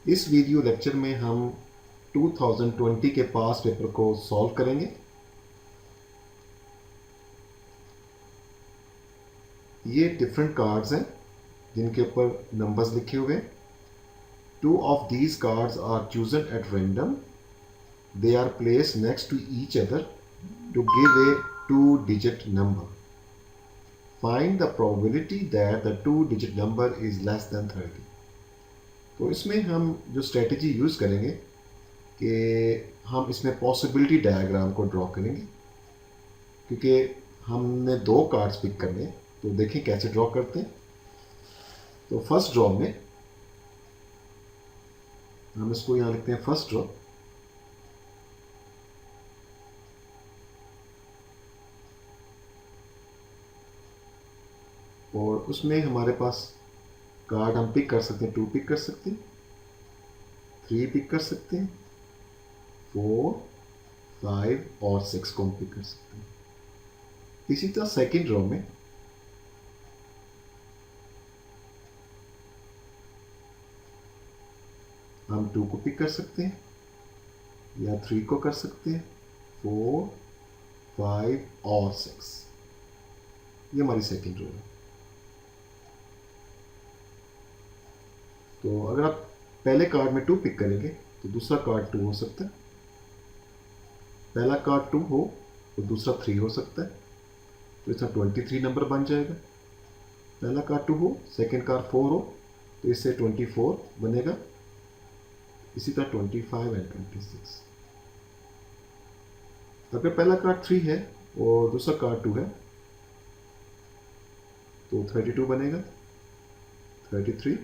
इस video lecture में हम 2020 के पास पेपर को सॉल्व करेंगे। ये डिफरेंट कार्ड्स हैं जिनके ऊपर नंबर्स लिखे हुए हैं। Two of these cards are chosen at random. They are placed next to each other to give a two-digit number. Find the probability that the two-digit number is less than 30. तो इसमें हम जो strategy use करेंगे कि हम इसमें possibility diagram को draw करेंगे, क्योंकि हमने दो कार्ड्स पिक करने हैं। तो देखें कैसे ड्रॉ करते हैं। तो फर्स्ट ड्रॉ में हम इसको यहाँ लिखते हैं फर्स्ट ड्रॉ। और उसमें हमारे पास कार्ड हम पिक कर सकते हैं, 2 पिक कर सकते हैं, 3 पिक कर सकते हैं, 4, 5 और 6 को हम पिक कर सकते हैं। इसी तरह सेकेंड रो में हम 2 को पिक कर सकते हैं या 3 को कर सकते हैं, 4, 5 और 6। ये हमारी सेकेंड रो है। तो अगर आप पहले कार्ड में 2 पिक करेंगे तो दूसरा कार्ड 2 हो सकता है। पहला कार्ड 2 हो तो दूसरा 3 हो सकता है। तो इसका 23 नंबर बन जाएगा। पहला कार्ड 2 हो, सेकेंड कार्ड 4 हो तो इससे 24 बनेगा। इसी तरह 25 एंड 26। अगर पहला कार्ड 3 है और दूसरा कार्ड 2 है तो 32 बनेगा, 33,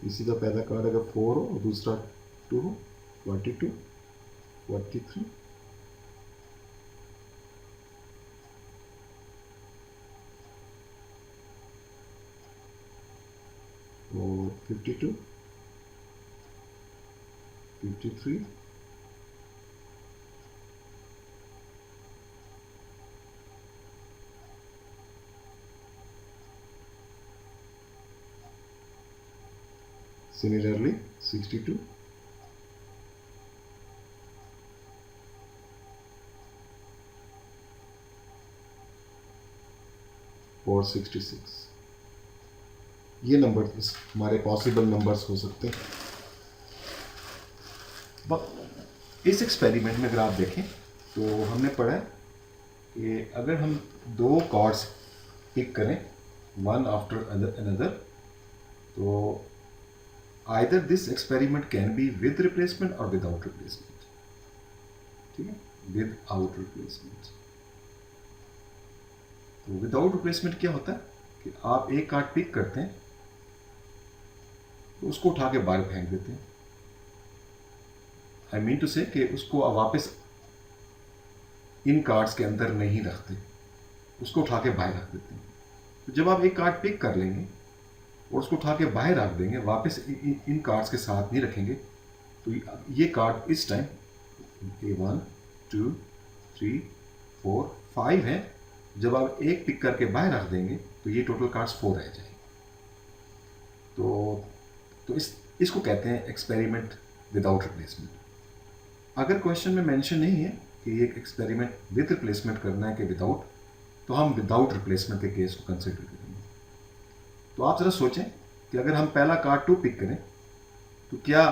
इसी तरह पहला कार्ड अगर 4 हो और दूसरा 2 हो, 22, 43, और 52, 53, similarly 62, और 66। ये नंबर हमारे पॉसिबल नंबर्स हो सकते हैं। इस एक्सपेरिमेंट में अगर आप देखें तो हमने पढ़ा है कि अगर हम दो कार्ड्स पिक करें वन आफ्टर अनदर, तो either this experiment can be with replacement और विदाउट रिप्लेसमेंट। ठीक है, विदाउट रिप्लेसमेंट। तो विदाउट रिप्लेसमेंट क्या होता है कि आप एक कार्ड पिक करते हैं तो उसको उठा के बाहर फेंक देते हैं। आई मीन टू से कि उसको आप वापस इन कार्ड्स के अंदर नहीं रखते, उसको उठा के बाहर रख देते हैं। तो जब आप एक कार्ड पिक कर लेंगे और उसको उठा के बाहर रख देंगे, वापस इन कार्ड्स के साथ नहीं रखेंगे, तो ये कार्ड इस टाइम 1, 2, 3, 4, 5 है। जब आप एक पिक करके बाहर रख देंगे तो ये टोटल कार्ड्स 4 रह जाएंगे। तो इसको कहते हैं एक्सपेरिमेंट विदाउट रिप्लेसमेंट। अगर क्वेश्चन में मेंशन नहीं है कि ये एक्सपेरिमेंट विद रिप्लेसमेंट करना है कि विदाउट, तो हम विदाउट रिप्लेसमेंट के केस को कंसिडर करेंगे। तो आप ज़रा सोचें कि अगर हम पहला कार्ड 2 पिक करें तो क्या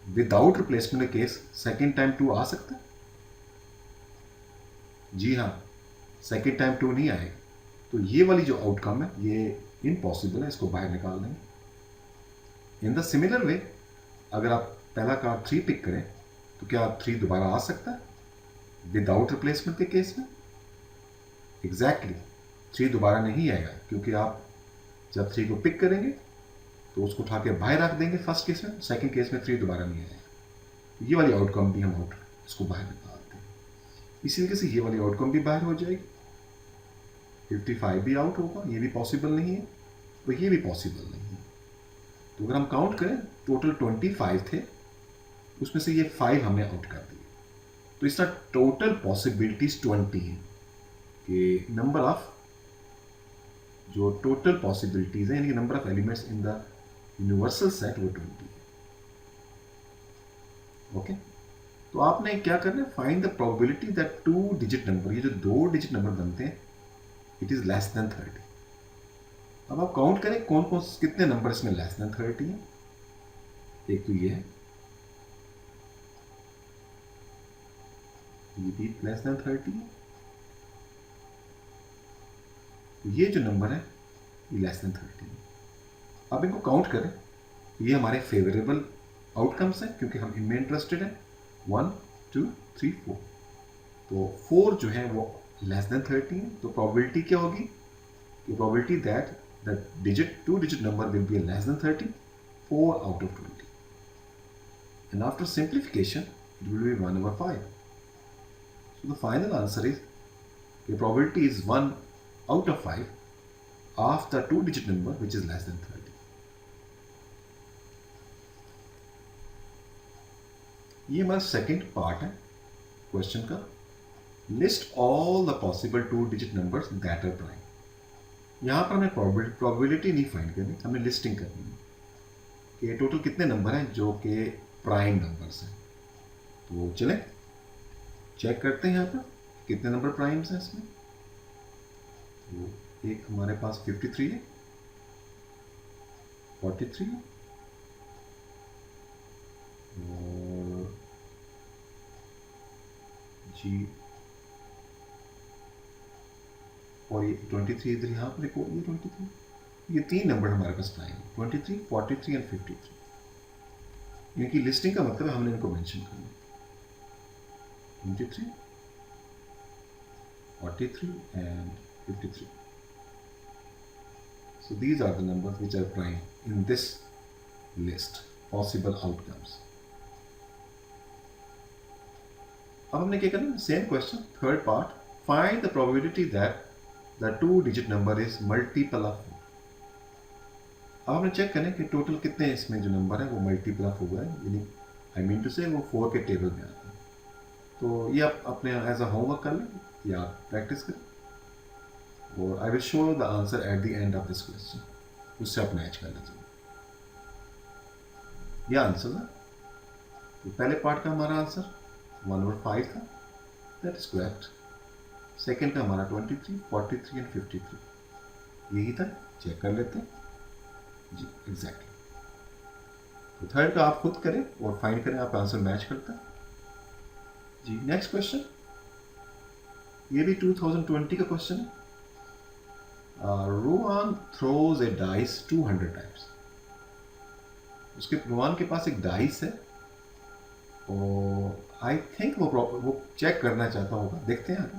विदाउट रिप्लेसमेंट के केस सेकेंड टाइम 2 आ सकता है? जी हाँ, सेकेंड टाइम 2 नहीं आएगा। तो ये वाली जो आउटकम है ये इम्पॉसिबल है, इसको बाहर निकाल देंगे। इन द सिमिलर वे अगर आप पहला कार्ड 3 पिक करें तो क्या 3 दोबारा आ सकता है विदाउट रिप्लेसमेंट के केस में? एग्जैक्टली 3 दोबारा नहीं आएगा, क्योंकि आप जब 3 को पिक करेंगे तो उसको उठा के बाहर रख देंगे फर्स्ट केस में, सेकंड केस में 3 दोबारा नहीं आएगा। ये वाली आउटकम भी हम इसको बाहर निकालते हैं। इसी तरीके से ये वाली आउटकम भी बाहर हो जाएगी, 55 भी आउट होगा, ये भी पॉसिबल नहीं है और ये भी पॉसिबल नहीं है। तो अगर हम काउंट करें टोटल 25 थे, उसमें से ये 5 हमने आउट कर दिए। तो इसका टोटल पॉसिबिलिटीज 20 है कि नंबर ऑफ जो टोटल पॉसिबिलिटीज है यानी number of elements in the universal set वो 20 है। ओके, तो आपने क्या करना है, find the probability that 2 digit number, ये जो 2 डिजिट नंबर बनते हैं, इट इज लेस देन 30। अब आप काउंट करें कौन कौन कितने नंबर इसमें लेस देन 30 है। एक तो ये है, ये भी लेस देन 30 है, ये जो नंबर है ये लेस देन 30 है। अब इनको काउंट करें, ये हमारे फेवरेबल आउटकम्स हैं क्योंकि हम इनमें इंटरेस्टेड हैं। 1 2 3 4, तो 4 जो है वो लेस देन 30 है, तो प्रोबेबिलिटी क्या होगी, probability that the digit 2 digit number will be less than 30, 4 out of 20, and after simplification it will be 1/5. So the final answer is, the probability is 1 out of 5 of the 2 digit number which is less than 30. ये हमारा second part है question का। List all the possible 2 digit numbers that are prime. यहाँ पर हमें probability नहीं find करनी, हमें लिस्टिंग करनी है कि टोटल कितने नंबर हैं जो कि प्राइम नंबर्स हैं। तो चलें चेक करते हैं यहाँ पर कितने नंबर प्राइम्स हैं इसमें। तो एक हमारे पास 53 है, 43 है, और जी और ये 23 इधर यहाँ पर एक और ये 23, ये 3 नंबर हमारे पास प्राइम है, 23, 43 एंड 53। इनकी लिस्टिंग का मतलब हमने इनको मेंशन करना, 23, 43 and 53. So these are the numbers which are prime in this list, possible outcomes. अब हमने क्या करना, same question third part, find the probability that the 2 digit number is multiple of 4। अब हमने चेक करें कि टोटल कितने इसमें जो नंबर है वो मल्टीपल ऑफ हुआ है, यानी आई मीन टू से वो 4 के टेबल में आते हैं। तो ये आप अपने एज अ होमवर्क कर लें या आप प्रैक्टिस करें, और I will show the answer at the end of this question, उससे आप मैच कर लीजिए। यह आंसर है, तो पहले पार्ट का हमारा आंसर 1/5 था, दैट इज करेक्ट। सेकेंड का हमारा 23, 43 एंड 53 यही था, चेक कर लेते हैं जी एग्जैक्टली। तो थर्ड का आप खुद करें और फाइंड करें आप आंसर मैच करता है जी। नेक्स्ट क्वेश्चन, ये भी 2020 का क्वेश्चन है। रोहन थ्रोज ए डाइस 200 टाइम्स। उसके रोहन के पास एक डाइस है और आई थिंक वो चेक करना चाहता होगा, देखते हैं आगे।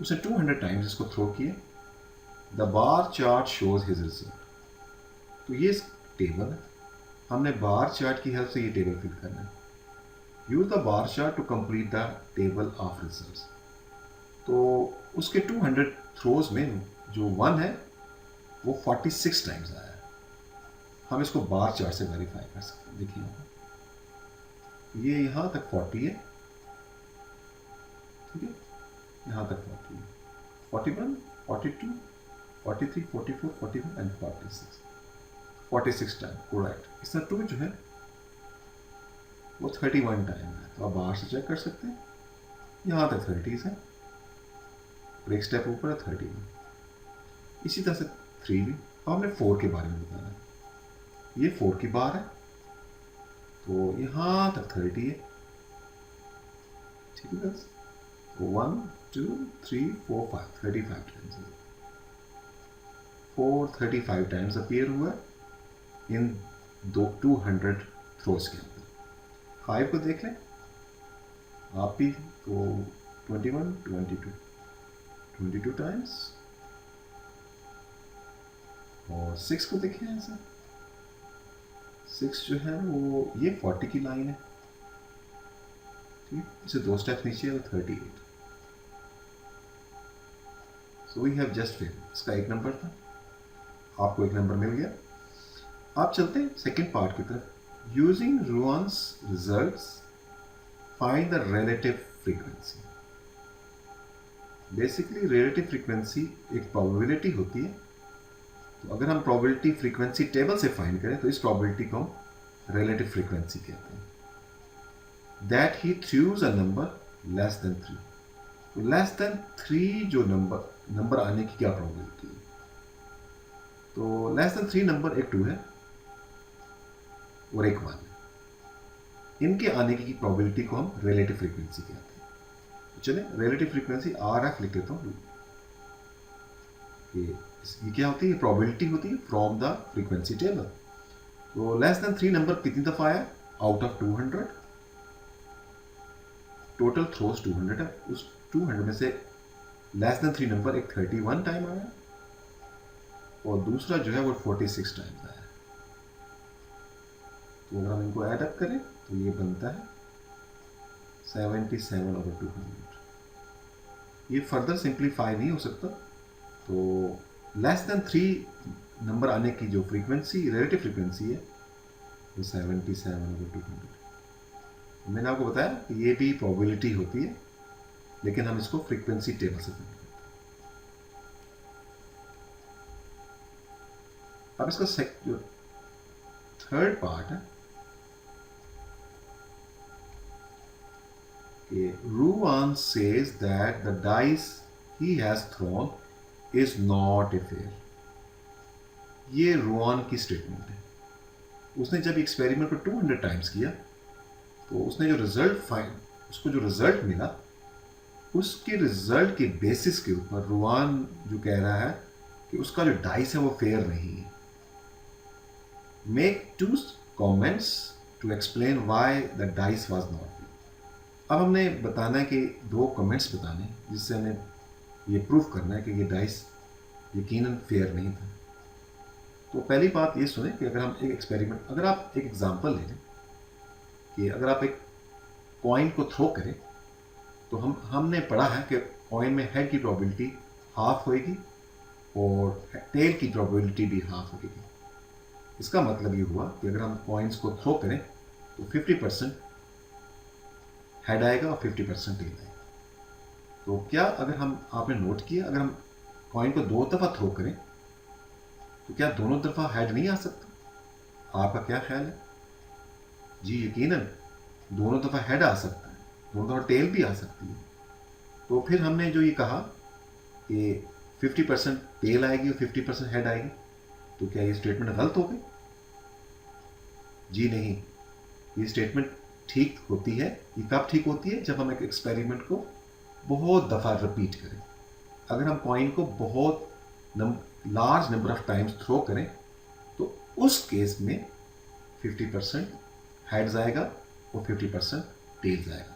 उसने 200 टाइम्स इसको थ्रो किए। The bar chart shows his result. तो ये टेबल है, हमने बार चार्ट की हेल्प से ये टेबल फिल करना है। Use the bar chart to complete the table of results. तो उसके 200 थ्रोज में जो 1 है वो 46 टाइम्स आया है। हम इसको बार चार्ट से वेरीफाई कर सकते हैं। देखिए ये यहाँ तक 40 है, ठीक है, यहाँ तक 40 है, 41, 42, 43, 44, 45 एंड 46, 46 टाइम करेक्ट। इसका 2 जो है वो 31 टाइम है। तो आप बाहर से चेक कर सकते हैं, यहाँ तक 30 है, ब्रेक स्टेप ऊपर है 31। इसी तरह से 3 भी। अब हमने 4 के बारे में बताना है। ये 4 की बार है, तो यहाँ तक 30 है, ठीक है। 1 2 3 4 5 35 टाइम्स है। 4 35 टाइम्स अपीयर हुआ इन 200 थ्रोज के अंदर। 5 को देख लें आप भी, तो 21 22 टाइम्स, और 6 को देखें ऐसा, 6 जो है वो ये 40 की लाइन है, ठीक, इसे 2 स्टेप नीचे है, 38। So we have just fail. इसका 1 नंबर था, आपको 1 नंबर मिल गया। आप चलते हैं सेकेंड पार्ट की तरफ। Using Rohan's results find the relative frequency. Basically relative frequency एक प्रोबेबिलिटी होती है। तो अगर हम प्रोबेबिलिटी फ्रीक्वेंसी टेबल से फाइंड करें तो इस प्रोबेबिलिटी को हम रिलेटिव फ्रीक्वेंसी कहते हैं। That he throughs a number less than 3। तो लेस देन 3 जो नंबर आने की क्या प्रोबेबिलिटी है? तो लेस देन 3 नंबर एक 2 है और एक 1 है। इनके आने की प्रोबेबिलिटी को हम रिलेटिव फ्रीक्वेंसी कहते हैं। चले रिलेटिव फ्रीक्वेंसी RF लिख लेता हूँ। ये क्या होती है? प्रोबेबिलिटी होती है फ्रॉम द फ्रीक्वेंसी टेबल। तो लेस देन 3 नंबर कितनी दफा आया? Out of 200। टोटल थ्रोस 200 है। उस 200 में से लेस देन 3 नंबर एक 31 टाइम आया और दूसरा जो है वो 46 टाइम्स आया। तो अगर हम इनको ऐड अप करें तो ये बनता है 77/200। ये फर्दर सिंप्लीफाई नहीं हो सकता। तो लेस देन 3 नंबर आने की जो फ्रीक्वेंसी रिलेटिव फ्रीक्वेंसी है वो 77/200। मैंने आपको बताया कि ये भी प्रोबेबिलिटी होती है, लेकिन हम इसको फ्रीक्वेंसी टेबल से फाइंड करते हैं। अब इसका जो थर्ड पार्ट है कि Ruan says that the dice he has thrown is not a fair। ये रुआन की स्टेटमेंट है। उसने जब एक्सपेरिमेंट को 200 टाइम्स किया तो उसने जो उसको जो रिजल्ट मिला, उसके रिजल्ट के बेसिस के ऊपर रुआन जो कह रहा है कि उसका जो डाइस है वो फेयर नहीं है। Make 2 comments to explain why the dice was not fair. अब हमने बताना है कि 2 कमेंट्स बताने जिससे हमें ये प्रूफ करना है कि ये डाइस यकीनन फेयर नहीं था। तो पहली बात ये सुने कि अगर हम एक एक्सपेरिमेंट, अगर आप एक एग्जांपल ले लें कि अगर आप एक कॉइन को थ्रो करें तो हमने पढ़ा है कि कॉइन में हेड की प्रोबेबिलिटी हाफ होएगी और टेल की प्रोबेबिलिटी भी हाफ होगी। इसका मतलब ये हुआ कि अगर हम कॉइन्स को थ्रो करें तो 50% हेड आएगा और 50% टेल आएगा। तो क्या अगर आपने नोट किया, अगर हम कॉइन को 2 दफ़ा थ्रो करें तो क्या दोनों दफ़ा हेड नहीं आ सकता? आपका क्या ख्याल है? जी यकीनन दोनों दफ़ा हेड आ सकता है, दोनों दफ़ा टेल भी आ सकती है। तो फिर हमने जो ये कहा कि 50% टेल आएगी और 50% हेड आएगी, तो क्या ये स्टेटमेंट गलत हो गई? जी नहीं, ये स्टेटमेंट ठीक होती है। ये कब ठीक होती है? जब हम एक एक्सपेरिमेंट को बहुत दफ़ा रिपीट करें। अगर हम कॉइन को बहुत large number of times throw करें तो उस केस में 50% हेड्स आएगा और 50% टेल्स आएगा,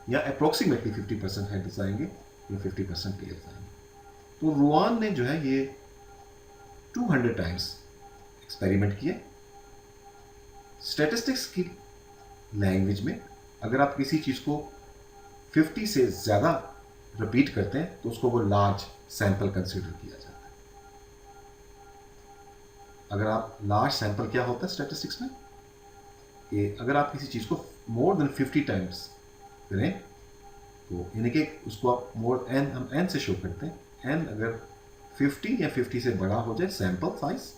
या अप्रोक्सीमेटली 50% हेड्स आएंगे या 50% टेल्स आएंगे। तो रुआन ने जो है ये 200 टाइम्स एक्सपेरिमेंट किए। स्टैटिस्टिक्स की लैंग्वेज में अगर आप किसी चीज़ को 50 से ज़्यादा रिपीट करते हैं तो उसको वो लार्ज सैंपल कंसिडर किया जाता है। अगर आप लार्ज सैंपल क्या होता है स्टैटिस्टिक्स में, कि अगर आप किसी चीज़ को मोर देन 50 टाइम्स करें तो यानी कि उसको आप हम एन से शो करते हैं। एन अगर 50 या 50 से बड़ा हो जाए सैंपल साइज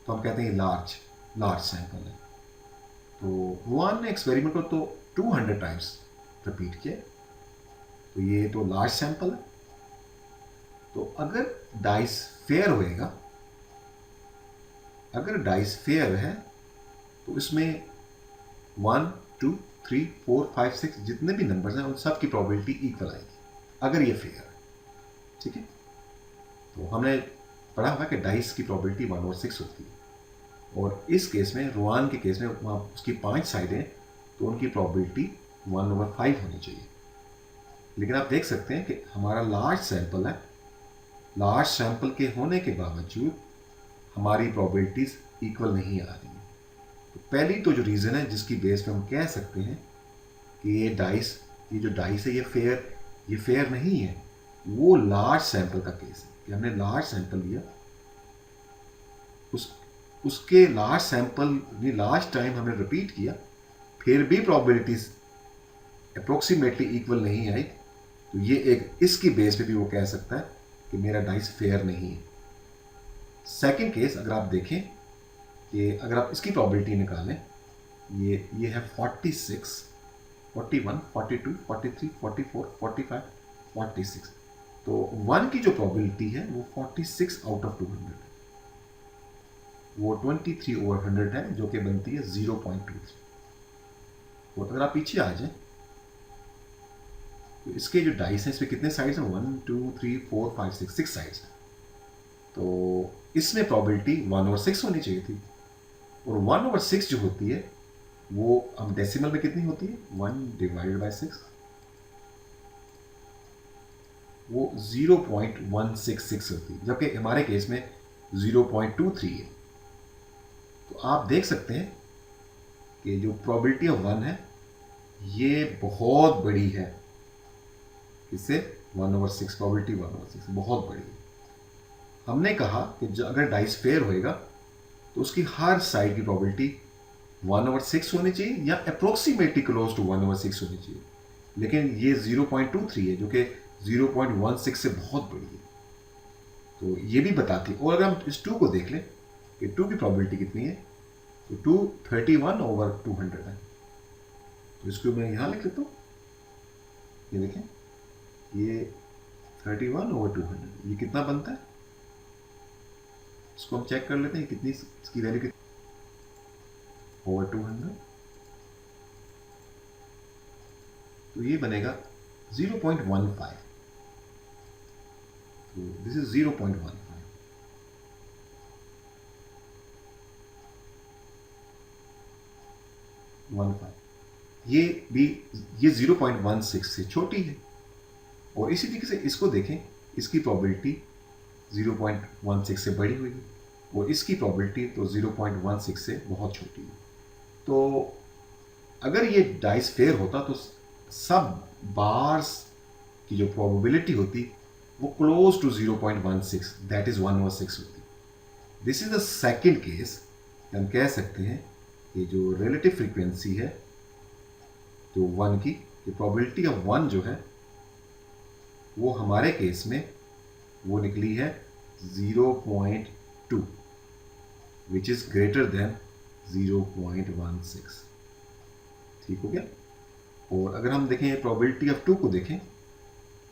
तो हम कहते हैं लार्ज सैंपल है। तो रुआन ने एक्सपेरिमेंट को तो 200 टाइम्स रिपीट किया, तो ये तो लार्ज सैंपल है। तो अगर डाइस फेयर होएगा, अगर डाइस फेयर है तो इसमें 1 2 3 4 5 6 जितने भी नंबर्स हैं उन सब की प्रोबेबिलिटी इक्वल आएगी अगर ये फेयर है। ठीक है, तो हमने पढ़ा हुआ कि डाइस की प्रोबेबिलिटी 1 और 6 होती है, और इस केस में रुआन के केस में वहाँ उसकी 5 साइडें तो उनकी प्रोबेबिलिटी 1/5 होनी चाहिए। लेकिन आप देख सकते हैं कि हमारा लार्ज सैंपल है, लार्ज सैंपल के होने के बावजूद हमारी प्रोबेबिलिटीज इक्वल नहीं आ रही है। तो पहली तो जो रीज़न है जिसकी बेस पे हम कह सकते हैं कि ये जो डाइस है ये फेयर नहीं है, वो लार्ज सैंपल का केस है कि हमने लार्ज सैंपल लिया, उसके लार्ज टाइम हमने रिपीट किया, फिर भी प्रोबेबिलिटीज अप्रोक्सीमेटली इक्वल नहीं आई, तो ये एक इसकी बेस पे भी वो कह सकता है कि मेरा डाइस फेयर नहीं है। सेकंड केस अगर आप देखें कि अगर आप इसकी प्रोबेबिलिटी निकालें, ये है 46, 41, 42, 43, 44, 45, 46, तो 1 की जो प्रोबेबिलिटी है वो 46 आउट ऑफ 200 है, वो 23/100 है, जो कि बनती है 0.23। तो अगर आप पीछे आ जाए तो इसके जो डाइस हैं, इसमें कितने साइड्स हैं, 1 2 3 4 5 6 साइड्स हैं। तो इसमें प्रोबेबिलिटी 1/6 होनी चाहिए थी, और 1/6 जो होती है वो अब डेसिमल में कितनी होती है, 1/6, वो 0.166 होती है, जबकि हमारे केस में 0.23 है। तो आप देख सकते हैं कि जो प्रोबेबिलिटी ऑफ 1 है ये बहुत बड़ी है, इससे 1/6 प्रोबेबिलिटी 1/6 बहुत बड़ी है। हमने कहा कि अगर डाइस फेयर होएगा तो उसकी हर साइड की प्रोबेबिलिटी 1/6 होनी चाहिए या अप्रोक्सीमेटली क्लोज टू 1/6 होनी चाहिए, लेकिन ये 0.23 है जो कि 0.16 से बहुत बड़ी है। तो ये भी बताती है। और अगर हम इस 2 को देख लें कि 2 की प्रोबेबिलिटी कितनी है, तो 2 31/200 है। तो इसको मैं यहाँ लिख लेता हूँ, ये देखें, ये 31/200, ये कितना बनता है, इसको हम चेक कर लेते हैं कितनी इसकी वैल्यू कितनी, ओवर 200, तो ये बनेगा 0.15। तो दिस इज 0.15। ये भी, ये 0.16 से छोटी है। और इसी तरीके से इसको देखें, इसकी प्रोबेबिलिटी 0.16 से बड़ी हुई है, और इसकी प्रोबेबिलिटी तो 0.16 से बहुत छोटी है। तो अगर ये डाइस फेयर होता तो सब बार्स की जो प्रोबेबिलिटी होती वो क्लोज टू 0.16, दैट इज 1/6 होती। This is the second case. हम कह सकते हैं कि जो रिलेटिव फ्रीक्वेंसी है जो 1 की, जो प्रोबेबिलिटी ऑफ 1 जो है वो हमारे केस में वो निकली है 0.2, विच इज ग्रेटर देन 0.16। ठीक हो गया। और अगर हम देखें प्रोबेबिलिटी ऑफ 2 को देखें,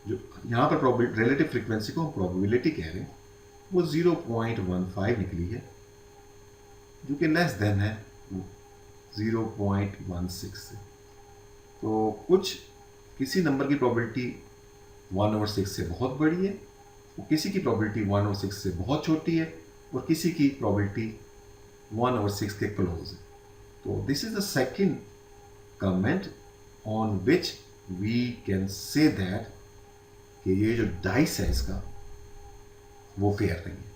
जो यहाँ पर रिलेटिव फ्रीक्वेंसी को हम प्रोबेबिलिटी कह रहे हैं, वो 0.15 निकली है, जो कि लेस देन है 0.16 से। तो कुछ किसी नंबर की प्रोबेबिलिटी 1/6 से बहुत बड़ी है, और किसी की प्रोबेबिलिटी 1/6 से बहुत छोटी है, और किसी की प्रोबेबिलिटी 1/6 के क्लोज है। तो this is the second comment on which we can say that कि ये जो डाइस है इसका वो फेयर नहीं है।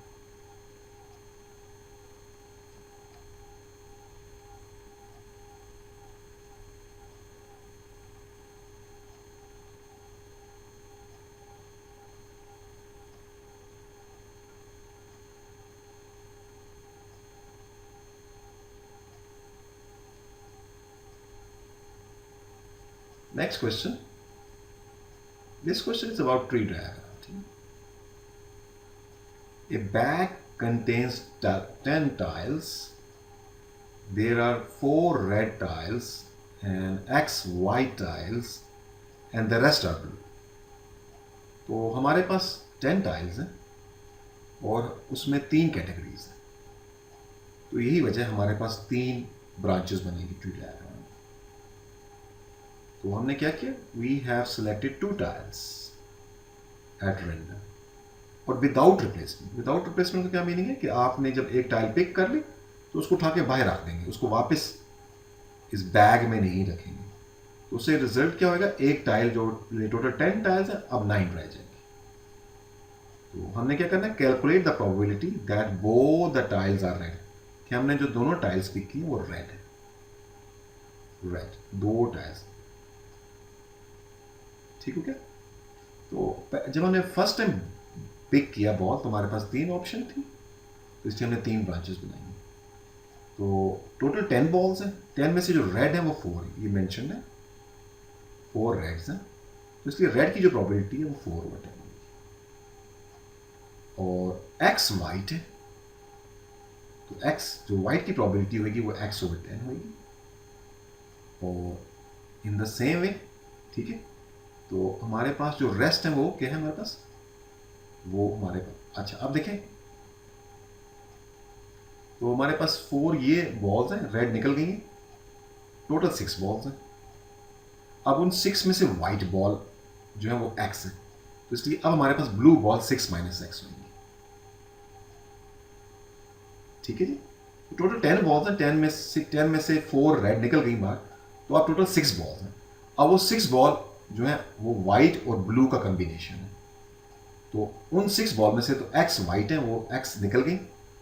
Next question. This question is about tree diagram. A bag contains 10 tiles. There are 4 red tiles and X white tiles and the rest are blue. तो हमारे पास 10 टाइल्स हैं और उसमें 3 कैटेगरीज हैं। तो यही वजह हमारे पास 3 ब्रांचेस बनेगी ट्री डायग्राम। तो हमने क्या किया, we have selected 2 tiles at random और विदाउट रिप्लेसमेंट। विदाउट रिप्लेसमेंट का क्या मीनिंग है कि आपने जब एक टाइल पिक कर ली तो उसको उठा के बाहर रख देंगे, उसको वापस इस बैग में नहीं रखेंगे। तो उससे रिजल्ट क्या होगा, एक टाइल जो टोटल 10 टाइल्स है अब 9 रह जाएंगे। तो हमने क्या करना है, calculate the probability that both the tiles are red, कि हमने जो दोनों टाइल्स पिक की वो रेड है, रेड 2 टाइल्स। ठीक हो क्या। तो जब हमने फर्स्ट टाइम पिक किया बॉल तो हमारे पास 3 ऑप्शन थी, तो इसलिए हमने 3 ब्रांचेस बनाई। तो टोटल 10 बॉल्स हैं, 10 में से जो रेड है वो 4 है, ये मेंशन है। 4 रेड्स हैं, तो इसलिए रेड की जो प्रोबेबिलिटी है वो 4/10 होगी। और x वाइट है, तो x जो वाइट की प्रोबेबिलिटी होगी वो x/10 होगी। और इन द सेम वे, ठीक है, तो हमारे पास जो रेस्ट है वो क्या है हमारे पास, वो हमारे पास, अच्छा अब देखें, तो हमारे पास 4 ये बॉल्स हैं, रेड निकल गई हैं, टोटल 6 बॉल्स हैं। अब उन 6 में से वाइट बॉल जो है वो x है, तो इसलिए अब हमारे पास ब्लू बॉल 6 माइनस x होंगी। ठीक है जी, तो टोटल 10 बॉल्स हैं, 10 में से 4 रेड निकल गई बाहर, तो अब टोटल 6 बॉल्स हैं। अब वो 6 बॉल जो है वो वाइट और ब्लू का कॉम्बिनेशन है, तो उन 6 बॉल में से तो x वाइट है, वो x निकल गई,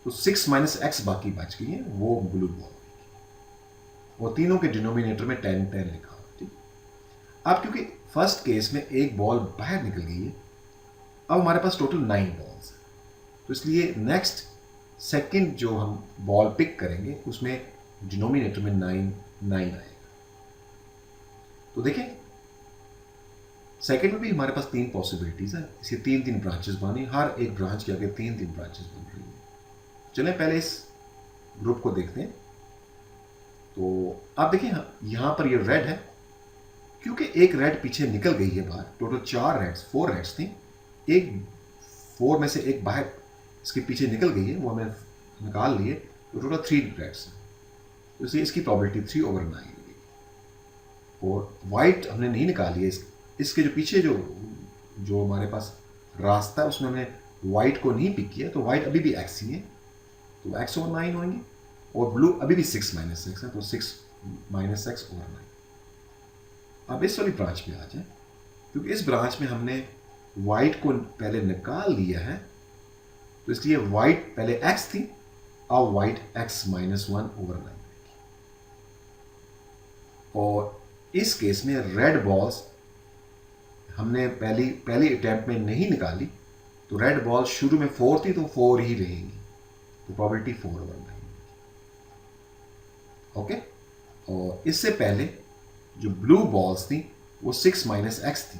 तो 6 माइनस x बाकी बच गई है, वो ब्लू बॉल। और तीनों के डिनोमिनेटर में 10 लिखा हुआ। ठीक, अब क्योंकि फर्स्ट केस में एक बॉल बाहर निकल गई है, अब हमारे पास टोटल 9 बॉल्स हैं, तो इसलिए नेक्स्ट सेकंड जो हम बॉल पिक करेंगे उसमें डिनोमिनेटर में 9 आएगा। तो देखें सेकंड में भी हमारे पास 3 पॉसिबिलिटीज है, इसे 3 ब्रांचेस बनी, हर एक ब्रांच के आगे 3 ब्रांचेस बन रही है। चलें पहले इस ग्रुप को देखते हैं। तो आप देखिए यहां पर ये रेड है, क्योंकि एक रेड पीछे निकल गई है बाहर, टोटल 4 रेड्स थी, एक 4 में से एक बाहर इसके पीछे निकल गई है, वो हमें निकाल लिए, तो टोटल 3 रेड्स हैं, तो इसलिए इसकी प्रोबेबिलिटी 3/9 होगी। और वाइट हमने नहीं निकाली है, इसके जो पीछे जो हमारे पास रास्ता है उसमें हमने वाइट को नहीं पिक किया, तो वाइट अभी भी x ही है, तो x/9 होंगे। और ब्लू अभी भी 6 माइनस x है, तो 6 माइनस x/9। अब इस वाली ब्रांच पे आ जाए, क्योंकि इस ब्रांच में हमने वाइट को पहले निकाल लिया है, तो इसलिए वाइट पहले x थी, अब वाइट x-1/9। और इस केस में रेड बॉल्स हमने पहली अटेम्प्ट में नहीं निकाली, तो रेड बॉल शुरू में 4 थी, तो 4 ही रहेंगी, तो प्रोबेबिलिटी 4/9। ओके, और इससे पहले जो ब्लू बॉल्स थी वो 6 माइनस x थी,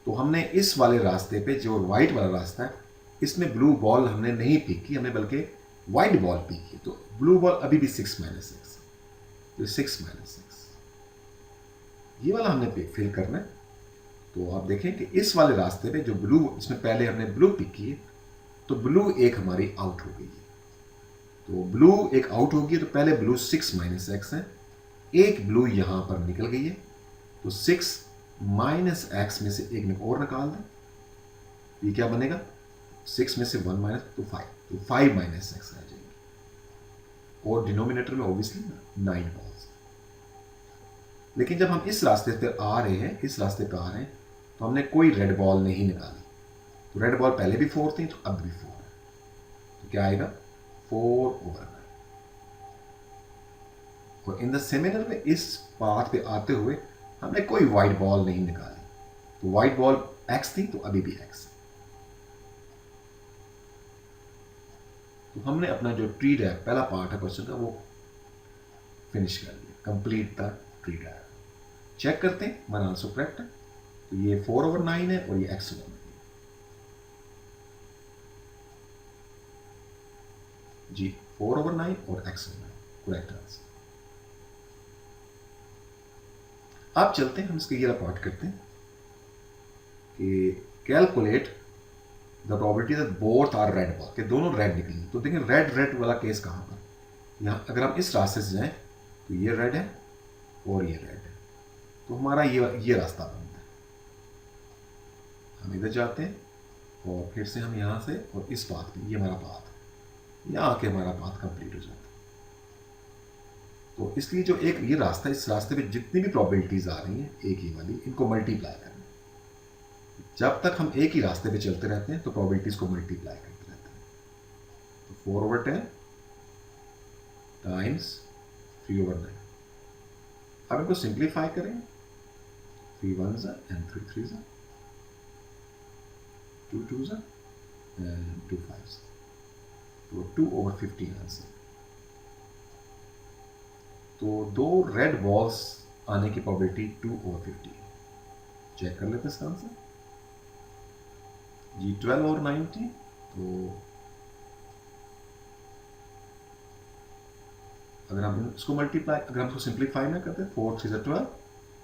तो हमने इस वाले रास्ते पे जो वाइट वाला रास्ता है इसमें ब्लू बॉल हमने नहीं पिक की, हमने बल्कि वाइट बॉल पिक की, तो ब्लू बॉल अभी भी 6 माइनस x, तो 6 माइनस x ये वाला हमने फिल करना है। तो आप देखें कि इस वाले रास्ते पे जो ब्लू, इसमें पहले हमने ब्लू पिक की है, तो ब्लू एक हमारी आउट हो गई है, तो ब्लू एक आउट होगी, तो पहले ब्लू 6 माइनस x है, एक ब्लू यहां पर निकल गई है, तो 6 माइनस x में से एक और निकाल दें, ये क्या बनेगा, 6 में से 1 माइनस, तो 5, तो 5 माइनस x आ जाएगी। और डिनोमिनेटर में ऑब्वियसली 9 बॉल्स। लेकिन जब हम इस रास्ते पर आ रहे हैं, तो हमने कोई रेड बॉल नहीं निकाली, तो रेड बॉल पहले भी 4 थी, तो अब भी 4 है, तो क्या आएगा 4/9। और इन द सिमिलर में इस पाथ पे आते हुए हमने कोई वाइट बॉल नहीं निकाली, तो वाइट बॉल x थी, तो अभी भी x है। तो हमने अपना जो ट्री डायग्राम पहला पार्ट है क्वेश्चन का वो फिनिश कर लिया, complete the tree diagram. Check करते हैं हमारा आंसर करेक्ट है, तो ये 4/9 है और ये x/9 है जी, 4/9 और x/9 करेक्ट आंसर। अब चलते हैं हम इसके ये पार्ट करते हैं कि calculate the probability that both are red ball, के दोनों रेड निकली। तो देखिए रेड वाला केस कहाँ पर, यहाँ अगर हम इस रास्ते से जाएं तो ये रेड है और ये रेड है, तो हमारा ये रास्ता बनता है। हम इधर जाते हैं और फिर से हम यहाँ से और इस पाथ पे, ये हमारा पाथ है, यहाँ आके हमारा पाथ कंप्लीट हो जाता है। तो इसलिए जो एक ये रास्ता है, इस रास्ते पे जितनी भी प्रोबेबिलिटीज आ रही हैं एक ही वाली, इनको मल्टीप्लाई करना। जब तक हम एक ही रास्ते पे चलते रहते हैं तो प्रोबेबिलिटीज को मल्टीप्लाई करते रहते हैं। तो 4/10 टाइम्स 3/9। अब इनको सिंप्लीफाई करें, 3 1s and 3 3s, 2 2s and 2 5s, तो 2/15 आंसर। तो 2 रेड बॉल्स आने की प्रोबेबिलिटी 2/15, चेक कर लेते हैं इसका आंसर। जी 12 और 90, तो अगर हम इसको मल्टीप्लाई, अगर हम इसको सिंप्लीफाई ना करते, 4 3 12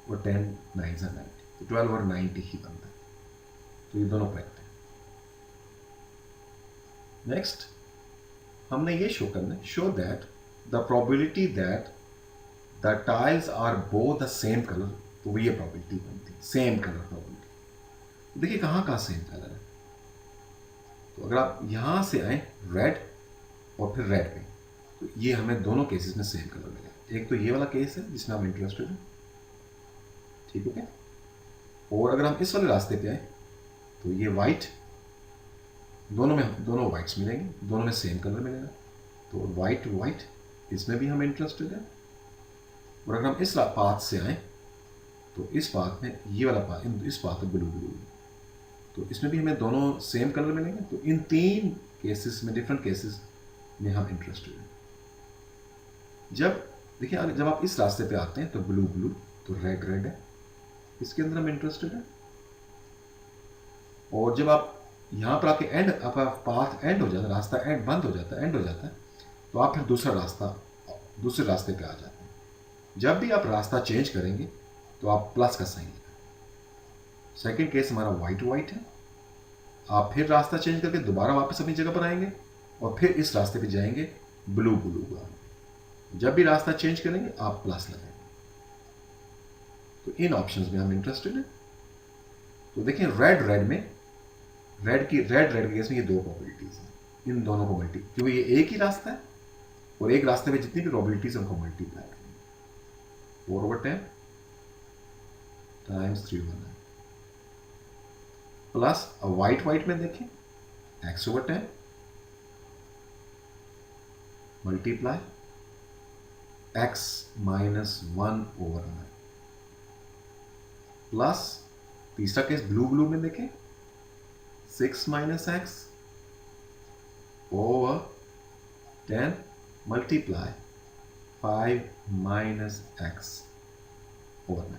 और 10 9 90, तो 12 और 90 ही बनता है। तो ये दोनों करेक्ट है। नेक्स्ट हमने ये शो करना है, show that the probability that the tiles are both the same colour, तो ये प्रोबेबिलिटी बनती है, सेम कलर प्रोबेबिलिटी। देखिए कहाँ कहाँ सेम कलर है, तो अगर आप यहां से आए रेड और फिर रेड में, तो ये हमें दोनों केसेस में सेम कलर मिलेगा। एक तो ये वाला केस है जिसमें हम इंटरेस्टेड हैं, ठीक है। और अगर हम इस वाले रास्ते पे आए तो ये वाइट, दोनों वाइट्स मिलेंगे, दोनों में सेम कलर मिलेगा। तो वाइट वाइट, इसमें भी हम इंटरेस्टेड हैं। और अगर हम इस पाथ से आए तो इस पाथ में, ये वाला पाथ, इस पाथ में ब्लू ब्लू, तो इसमें भी हमें दोनों सेम कलर मिलेंगे। तो इन तीन केसेस में, डिफरेंट केसेस में हम इंटरेस्टेड हैं। जब देखिए, जब आप इस रास्ते पे आते हैं तो ब्लू ब्लू, तो रेड रेड है, इसके अंदर हम इंटरेस्टेड हैं। और जब आप यहाँ पर आके आपका पाथ एंड हो जाता है, रास्ता एंड बंद हो जाता है, एंड हो जाता है, तो आप फिर दूसरे रास्ते पे आ जाते हैं। जब भी आप रास्ता चेंज करेंगे तो आप प्लस का साइन लेंगे। सेकेंड केस हमारा वाइट वाइट है, आप फिर रास्ता चेंज करके दोबारा वापस अपनी जगह पर आएंगे और फिर इस रास्ते पे जाएंगे ब्लू ब्लू का। जब भी रास्ता चेंज करेंगे आप प्लस लगाएंगे। तो इन ऑप्शंस में हम इंटरेस्टेड हैं। तो देखिए रेड के केस में ये दो प्रोबेबिलिटीज हैं, इन दोनों को क्योंकि ये एक ही रास्ता है और एक रास्ते में जितनी भी प्रोबेबिलिटीज हमको मल्टीप्लाई करेंगे, 4/10 टाइम्स 3/9 प्लस वाइट में देखें x/10 मल्टीप्लाई x - 1/9 प्लस तीसरा केस ब्लू में देखें 6 - x over 10 multiply 5 - x over 9।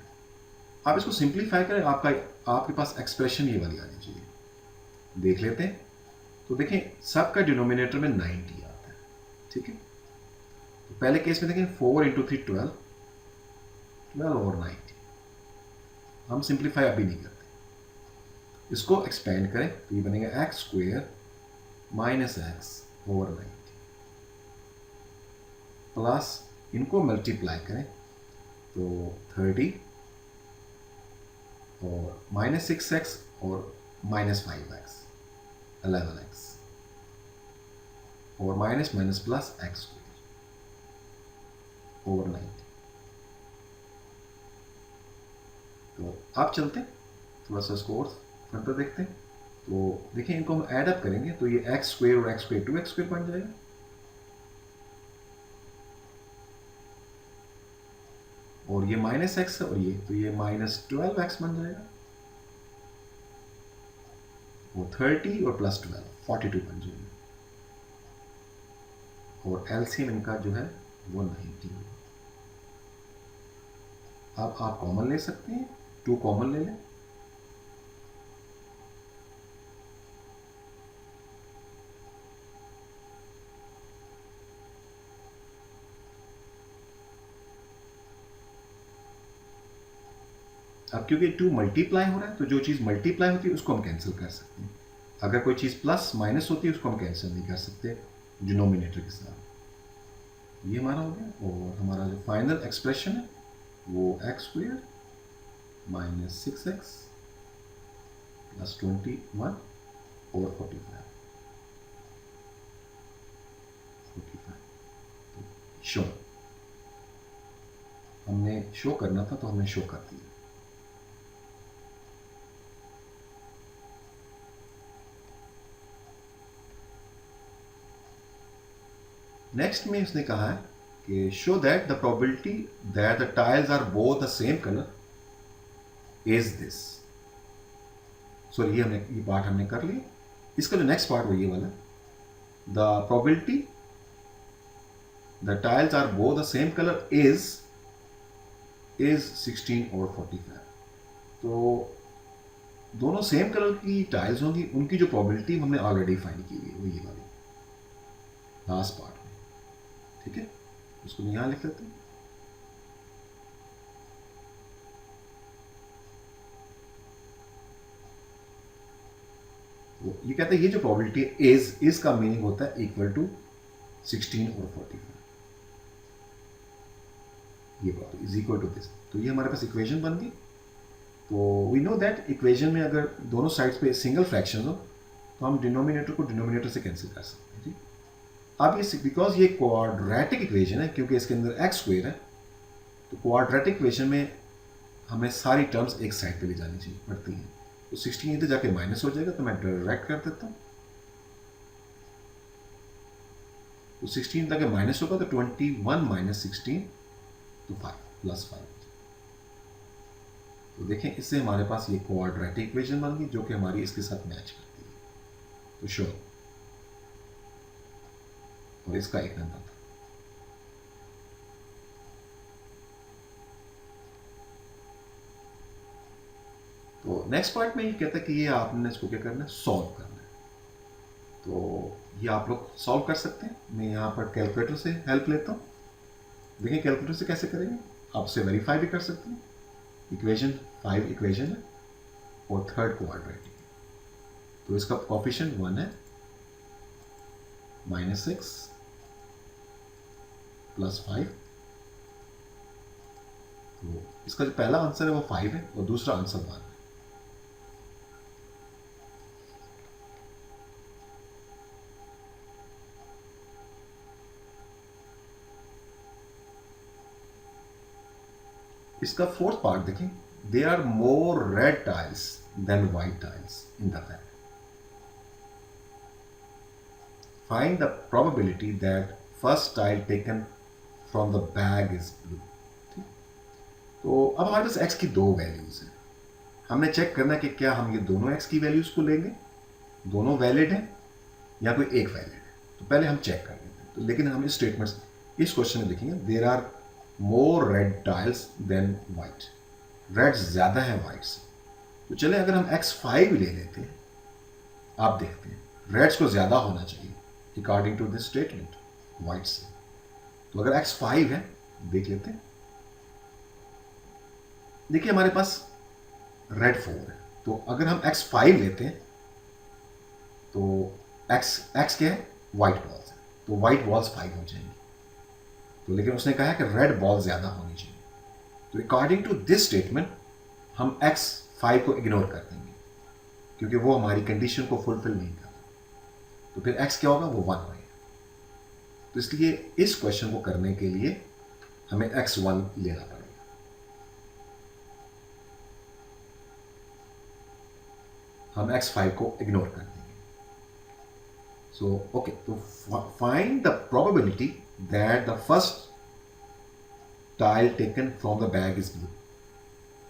आप इसको सिंप्लीफाई करें, आपके पास एक्सप्रेशन ये वाली आनी चाहिए। देख लेते हैं। तो देखें सबका डिनोमिनेटर में 90 आता है, ठीक है। तो पहले केस में देखें 4 × 3 12 और 90। हम सिंप्लीफाई अभी नहीं करते, इसको एक्सपेंड करें तो ये बनेगा x² - x over 90 प्लस इनको मल्टीप्लाई करें तो 30 और -6x और -5x 11x और माइनस प्लस x² over 90। तो आप चलते हैं थोड़ा सा इसको और फ्रंट पर देखते हैं। तो देखिए इनको हम ऐड अप करेंगे तो ये x² और x² 2x² बन जाएगा। और ये -x है और ये, तो ये -12x बन जाएगा। वो 30 और प्लस 12 42 बन जाएगा। और एलसीएम इनका जो है वो 90 होगा। अब आप कॉमन ले सकते हैं, 2 कॉमन ले लें। अब क्योंकि 2 मल्टीप्लाई हो रहा है तो जो चीज़ मल्टीप्लाई होती है उसको हम कैंसिल कर सकते हैं। अगर कोई चीज़ प्लस माइनस होती है उसको हम कैंसिल नहीं कर सकते डिनोमिनेटर के साथ। ये हमारा हो गया। और हमारा जो फाइनल एक्सप्रेशन है वो x² - 6x + 21 और 45 शो। हमने शो करना था तो हमने शो कर दिया। नेक्स्ट में उसने कहा है कि show that the probability that the tiles are both the same colour is this. So ये पार्ट हमने कर लिया। इसका जो नेक्स्ट पार्ट वो ये वाला, the probability the tiles are both the same colour is 16 और 45। तो दोनों सेम कलर की टाइल्स होंगी, उनकी जो प्रोबेबिलिटी हमने ऑलरेडी फाइंड की हुई है वो ये वाली लास्ट पार्ट में, ठीक है। उसको यहाँ लिख लेते हैं। तो ये कहते हैं ये जो प्रोबेबिलिटी है इज का मीनिंग होता है इक्वल टू 16 और 45, ये बात इज इक्वल टू दिस। तो ये हमारे पास इक्वेशन बन गई। तो वी नो दैट इक्वेशन में अगर दोनों साइड्स पे सिंगल फ्रैक्शन हो तो हम डिनोमिनेटर को डिनोमिनेटर से कैंसिल कर सकते हैं, ठीक। अब ये बिकॉज ये क्वाड्रेटिक इक्वेशन है, क्योंकि इसके अंदर एक्स स्क्वायर है, तो क्वाड्रेटिक इक्वेशन में हमें सारी टर्म्स एक साइड पे ले जानी चाहिए पड़ती हैं। तो 16 इधर जाके माइनस हो जाएगा, तो मैं डायरेक्ट कर देता हूँ। तो 16 जाके माइनस होगा तो 21 माइनस 16 तो 5 प्लस 5। तो देखें इससे हमारे पास ये क्वाड्रेटिक इक्वेशन बन गई जो कि हमारी इसके साथ मैच करती है। तो श्योर, और इसका एक नंबर था। तो नेक्स्ट पार्ट में ये कहता है कि ये आपने इसको क्या करना है, सॉल्व करना है। तो ये आप लोग सॉल्व कर सकते हैं। मैं यहाँ पर कैलकुलेटर से हेल्प लेता हूँ। देखिए कैलकुलेटर से कैसे करेंगे, आपसे वेरीफाई भी कर सकते हैं। इक्वेशन 5 इक्वेशन है और थर्ड क्वाड्रेटिक है, तो इसका कोफिशिएंट 1 है, -6 प्लस 5। तो इसका जो पहला आंसर है वो 5 है और दूसरा आंसर 1 है। इसका फोर्थ पार्ट देखें, there are more red tiles than white tiles in the bag. Find the probability that first tile taken from the bag is blue. तो अब हमारे पास x की दो वैल्यूज हैं। हमने चेक करना है कि क्या हम ये दोनों x की वैल्यूज को लेंगे, दोनों वैलिड हैं या कोई एक वैलिड है। तो पहले हम चेक कर लेते हैं। तो लेकिन हम इस स्टेटमेंट्स इस क्वेश्चन में लिखेंगे there are more red tiles than white, red ज्यादा है वाइट से। तो चले अगर हम x5 ले लेते हैं, आप देखते हैं रेड्स को ज्यादा होना चाहिए according to this statement white से। तो अगर x5 है, देख लेते हैं। देखिए हमारे पास रेड 4 है, तो अगर हम x5 लेते हैं तो x क्या है, वाइट बॉल्स है, तो वाइट बॉल्स 5 हो जाएंगी। तो लेकिन उसने कहा है कि रेड बॉल ज्यादा होनी चाहिए। तो अकॉर्डिंग टू दिस स्टेटमेंट हम x5 को इग्नोर कर देंगे क्योंकि वो हमारी कंडीशन को फुलफिल नहीं करता। तो फिर x क्या होगा, वो 1 होगा। तो इसलिए इस क्वेश्चन को करने के लिए हमें x1 लेना पड़ेगा। हम x5 को इग्नोर कर देंगे। सो ओके, तो find the probability that the first tile taken from the bag is blue.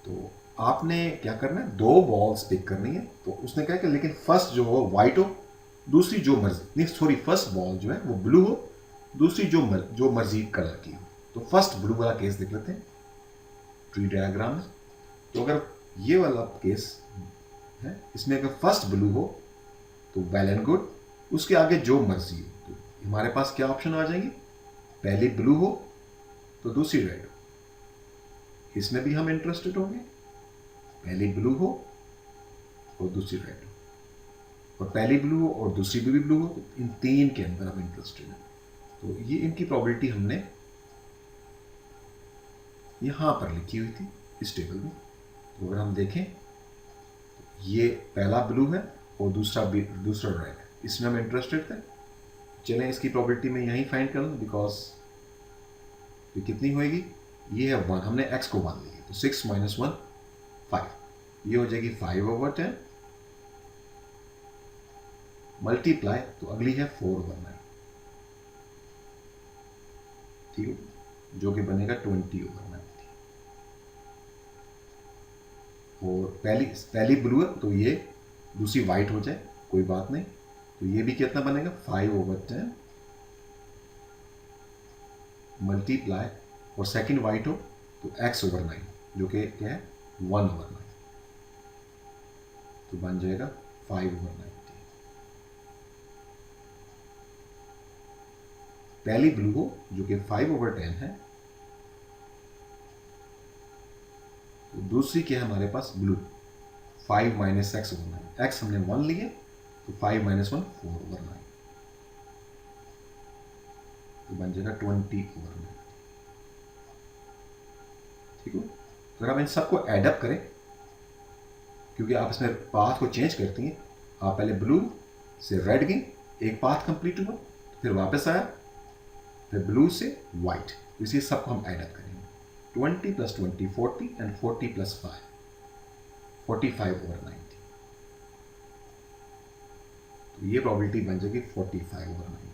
तो आपने क्या करना है, दो बॉल्स पिक करनी है। तो उसने कहा कि लेकिन फर्स्ट जो हो व्हाइट हो, दूसरी जो मर्जी, नहीं सॉरी, फर्स्ट बॉल जो है वो ब्लू हो, दूसरी जो मर्जी कलर की हो। तो फर्स्ट ब्लू वाला केस देख लेते हैं ट्री डायग्राम में। तो अगर ये वाला केस है, इसमें अगर फर्स्ट ब्लू हो तो वेल एंड गुड, उसके आगे जो मर्जी हो। तो हमारे पास क्या ऑप्शन आ जाएंगे, पहली ब्लू हो तो दूसरी रेड हो, इसमें भी हम इंटरेस्टेड होंगे। पहली ब्लू हो और दूसरी रेड हो, और पहली ब्लू हो और दूसरी भी ब्लू हो, तो इन तीन के अंदर हम इंटरेस्टेड हैं। तो ये इनकी प्रोबेबिलिटी हमने यहां पर लिखी हुई थी इस टेबल में। तो अगर हम देखें, ये पहला ब्लू है और दूसरा रेड है, इसमें हम इंटरेस्टेड थे। चलें इसकी प्रोबेबिलिटी में यहीं फाइंड कर लूँ, बिकॉज ये कितनी होएगी, ये है 1, हमने x को 1 लिया, तो 6 - 1 5, ये हो जाएगी 5/10 मल्टीप्लाई, तो अगली है 4/9, ठीक है, जो कि बनेगा 20/9। और पहली ब्लू है तो ये दूसरी वाइट हो जाए, कोई बात नहीं। तो ये भी कितना बनेगा, 5/10 मल्टीप्लाई, और सेकंड वाइट हो तो x/9, जो कि क्या है 1/9। तो बन जाएगा 5/90। पहली ब्लू हो जो कि 5/10 है, तो दूसरी क्या है हमारे पास ब्लू 5 - x/9। x हमने 1 लिए तो 5 - 1 4/9, तो बन जाएगा 20/9। ठीक है। अगर आप इन सबको एडअप करें, क्योंकि आप इसमें पाथ को चेंज करती हैं, आप पहले ब्लू से रेड गई, एक पाथ कंप्लीट हुआ, फिर वापस आया, फिर ब्लू से वाइट, तो इसी सबको हम एडअप करेंगे। 20 + 20 40 एंड 40 + 5 45/90। तो ये प्रोबेबिलिटी बन जाएगी 45/90।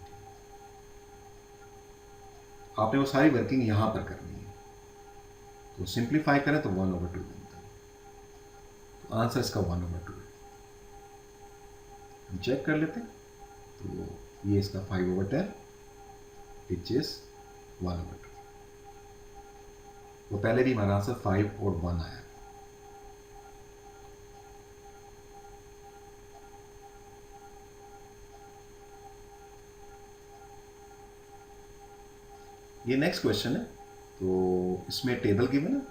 आपने वो सारी वर्किंग यहां पर करनी है, तो सिंप्लीफाई करें तो 1/2 बनता है, तो आंसर इसका 1/2 है। हम चेक कर लेते हैं, तो ये इसका 5/10 विच इज 1/2। तो पहले भी हमारा आंसर 5 और 1 आया। ये नेक्स्ट क्वेश्चन है, तो इसमें टेबल गिवन है,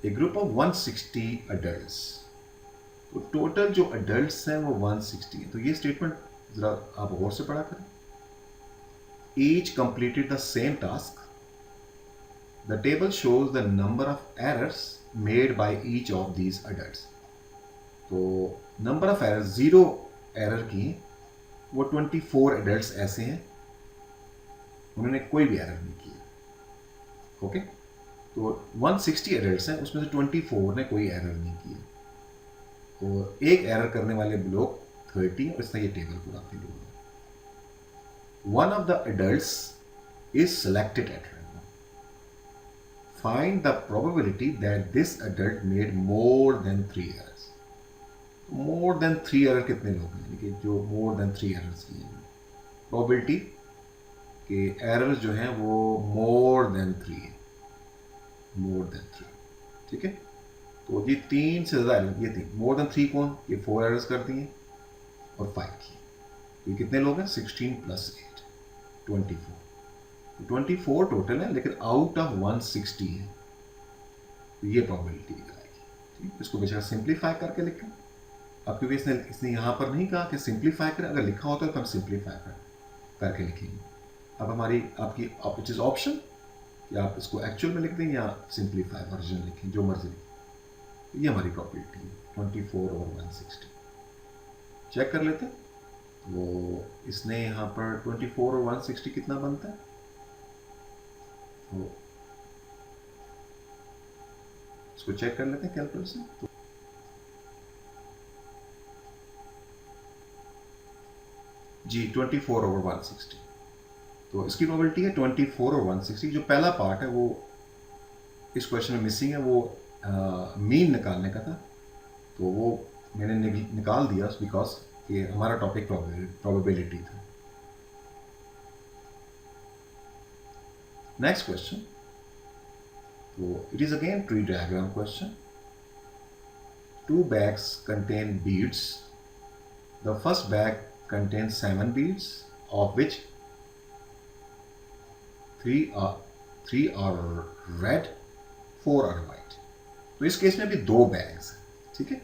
ए ग्रुप ऑफ 160 अडल्ट्स। तो टोटल जो अडल्ट्स हैं वो 160 है। तो ये स्टेटमेंट जरा आप गौर से पढ़ा करें। Each completed the same task, the table shows the number of errors made by each of these adults. तो नंबर ऑफ एरर्स 0 एरर की, वो 24 अडल्ट्स ऐसे हैं उन्होंने कोई भी एरर नहीं किया। ओके, तो 160 एरर्स हैं, उसमें से 24 ने कोई एरर नहीं किया, और एक एरर करने वाले लोग 30, और इसका ये टेबल पूरा फिल हुआ। One of the adults is selected at random, find the probability that this adult made more than 3 errors. More than 3 error कितने लोग हैं, यानी कि जो मोर देन 3 एरर्स किए हैं, प्रोबेबिलिटी कि एरर्स जो हैं वो मोर देन 3 है, मोर देन 3। ठीक है, तो ये 3 से ज़्यादा, ये 3 मोर देन 3 कौन, ये 4 एरर्स कर दी हैं और 5 की, तो ये कितने लोग हैं, 16 + 8 24। तो 24 टोटल है, लेकिन आउट ऑफ 160 है, तो ये प्रोबेबिलिटी आएगी। ठीक, इसको बेशक सिंप्लीफाई करके लिखें। अब क्योंकि इसने यहाँ पर नहीं कहा कि सिंप्लीफाई करें, अगर लिखा होता है तो हम सिंप्लीफाई करके लिखेंगे। अब हमारी आपकी विच इज ऑप्शन, या आप इसको एक्चुअल में लिख दें या सिंप्लीफाई वर्जन लिखें, जो मर्जी लिखें। ये हमारी प्रॉपर्टी है 24/160। चेक कर लेते हैं, वो इसने यहाँ पर 24/160 कितना बनता है, तो इसको चेक कर लेते हैं कैलकुलेटर से। तो जी 24/160, तो इसकी प्रोबेबिलिटी है 24/160। जो पहला पार्ट है वो इस क्वेश्चन में मिसिंग है, वो मीन निकालने का था, तो वो मैंने निकाल दिया बिकॉज ये हमारा टॉपिक प्रोबेबिलिटी था। नेक्स्ट क्वेश्चन, तो it is again tree diagram question. 2 bags contain beads. The first bag contains 7 beads, of which 3 are red, 4 are white. तो इस केस में भी 2 बैग्स हैं, ठीक है,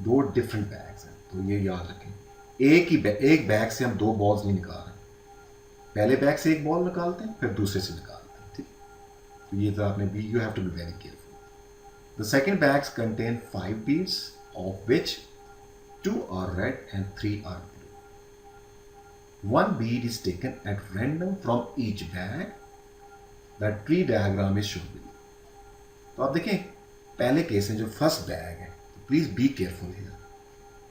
2 डिफरेंट बैग्स हैं, तो ये याद रखें। एक बैग से हम 2 बॉल्स नहीं निकाल रहे, पहले बैग से एक बॉल निकालते हैं, फिर दूसरे से निकालते हैं। ठीक, तो ये तो आपने भी, you have to be very careful. The second bags contain 5 beads, of which 2 are red and 3 are blue. 1 bead is taken at random from each bag. The tree diagram is shown below. तो आप देखें, पहले case है जो first bag है, तो please be careful here.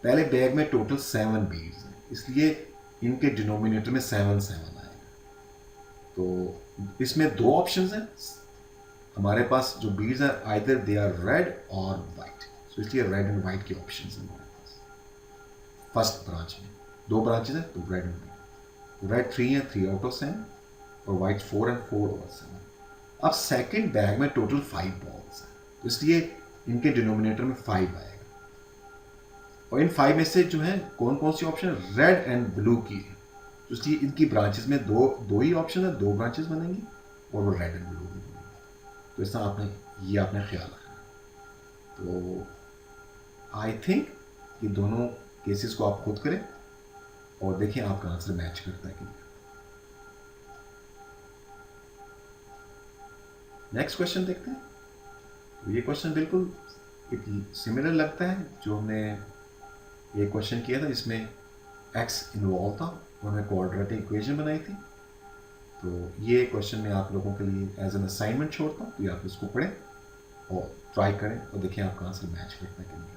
पहले bag में टोटल 7 बीड्स हैं, इसलिए इनके डिनोमिनेटर में 7 7 आएगा। तो इसमें 2 ऑप्शंस हैं हमारे पास, जो बीड्स हैं आइदर दे आर रेड और वाइट, तो इसलिए रेड एंड वाइट के ऑप्शंस हैं हमारे पास। फर्स्ट ब्रांच में 2 ब्रांचेस हैं, तो रेड एंड वाइट। रेड 3 है, 3 आउट ऑफ 7, और वाइट 4 एंड 4 ओवर 7। अब सेकेंड बैग में टोटल 5 बॉल्स हैं, तो इसलिए इनके डिनोमिनेटर में 5 आएगा। और इन 5 में से जो है कौन कौन सी ऑप्शन रेड एंड ब्लू की है, तो इसलिए इनकी ब्रांचेस में दो ही ऑप्शन है, 2 ब्रांचेस बनेंगी और वो रेड एंड ब्लू भी बनेंगी। तो इस तरह आपने ख्याल रखना है। तो आई थिंक कि दोनों केसेस को आप खुद करें और देखें आपका आंसर मैच करता है कि नहीं। नेक्स्ट क्वेश्चन देखते हैं। तो ये क्वेश्चन बिल्कुल सिमिलर लगता है जो हमने ये क्वेश्चन किया था जिसमें एक्स इन्वॉल्व था और हमने क्वाड्रेटिक इक्वेशन बनाई थी। तो ये क्वेश्चन मैं आप लोगों के लिए एज एन असाइनमेंट छोड़ता हूँ, तो आप इसको पढ़ें और ट्राई करें और देखें आपका आंसर मैच करता है कि नहीं।